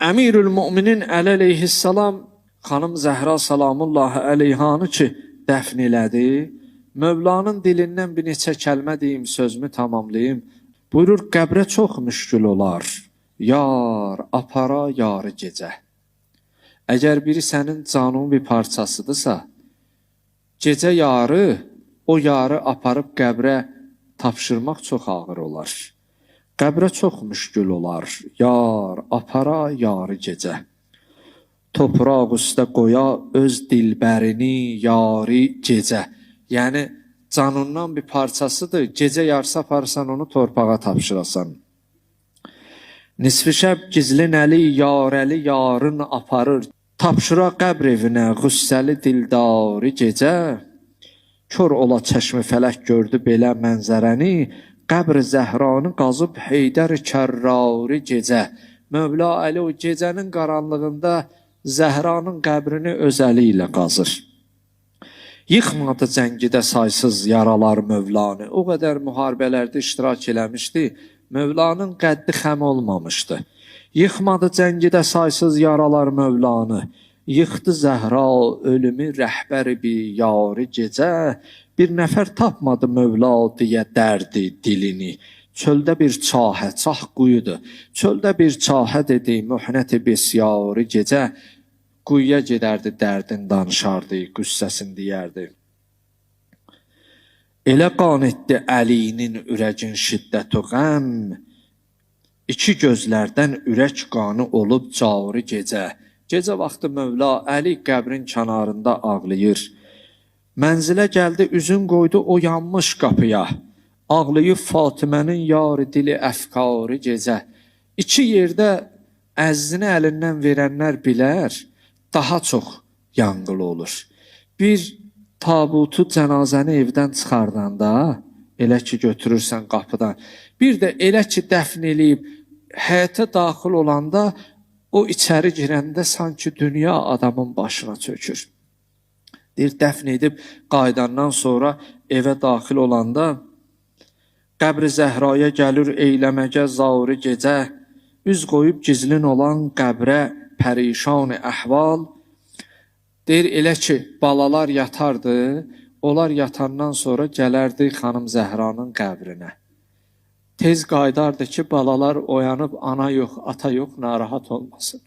Əmirül Müminin Əli əleyhissalam xanım Zəhra salamullahi əleyhanı ki dəfn elədi. Mövlanın dilindən bir neçə kəlmə deyim, sözümü tamamlayım. Buyurur, qəbrə çox müşkül olar, yar apara yarı gecə. Əgər biri sənin canının bir parçasıdırsa, gecə yarı o yarı aparıb qəbrə tapşırmaq çox ağır olar. Qəbrə çox müşkül olar, yar apara yarı gecə. Topraq üstə qoya öz dilbərini yarı gecə. Yəni canından bir parçasıdır, gecə yarısı aparsan onu torpağa tapşırasan. Nisfi şəb gizlin əli yarəli yarın aparır, tapşıra qəbr evinə qüssəli dildarı gecə. Kör ola çəşmi fələk gördü belə mənzərəni, qəbr Zəhranı qazıb Heydər Kərrarı gecə. Mövla Əli o gecənin qaranlığında Zəhranın qəbrini öz əli ilə qazır. Yıxmadı cəngidə saysız yaralar Mövlanı. O qədər müharibələrdə iştirak eləmişdi, Mövlanın qəddi xəm olmamışdı. Yıxmadı cəngidə saysız yaralar Mövlanı. Yıxdı Zəhra ölümü rəhbəri bir yarı gecə. Bir nəfər tapmadı Mövla deyə dərdi dilini. Çöldə bir çahə, çah quyudur. Çöldə bir çahə dedi, mühnəti besyarı gecə. Quyuya gedərdi, dərdin danışardı, qüssəsini deyərdi. Elə qan etdi Əlinin ürəgin şiddət-ü qəm, İki gözlərdən ürək qanı olub carı gecə. Gecə vaxtı Mövla Əli qəbrin kənarında ağlayır. Mənzilə gəldi, üzün qoydu o yanmış qapıya. Ağlayıb Fatimənin yarı dili əfkarı gecə. İki yerdə əzzini əlindən verənlər bilər, daha çox yanğılı olur. Bir tabutu, cənazəni evdən çıxardanda, elə ki götürürsən qapıdan, bir də elə ki dəfn eləyib həyətə daxil olanda, o içəri girəndə sanki dünya adamın başına çökür. Deyir, dəfn edib qaydandan sonra evə daxil olanda, qəbr-i Zəhraya gəlir eyləməgə zarı gecə, üz qoyub gizlin olan qəbrə pərişan-ı əhval. Deyir, elə ki balalar yatardı, onlar yatandan sonra gələrdi xanım Zəhranın qəbrinə. Tez qaydardı ki, balalar oyanıb ana yox, ata yox, narahat olmasın.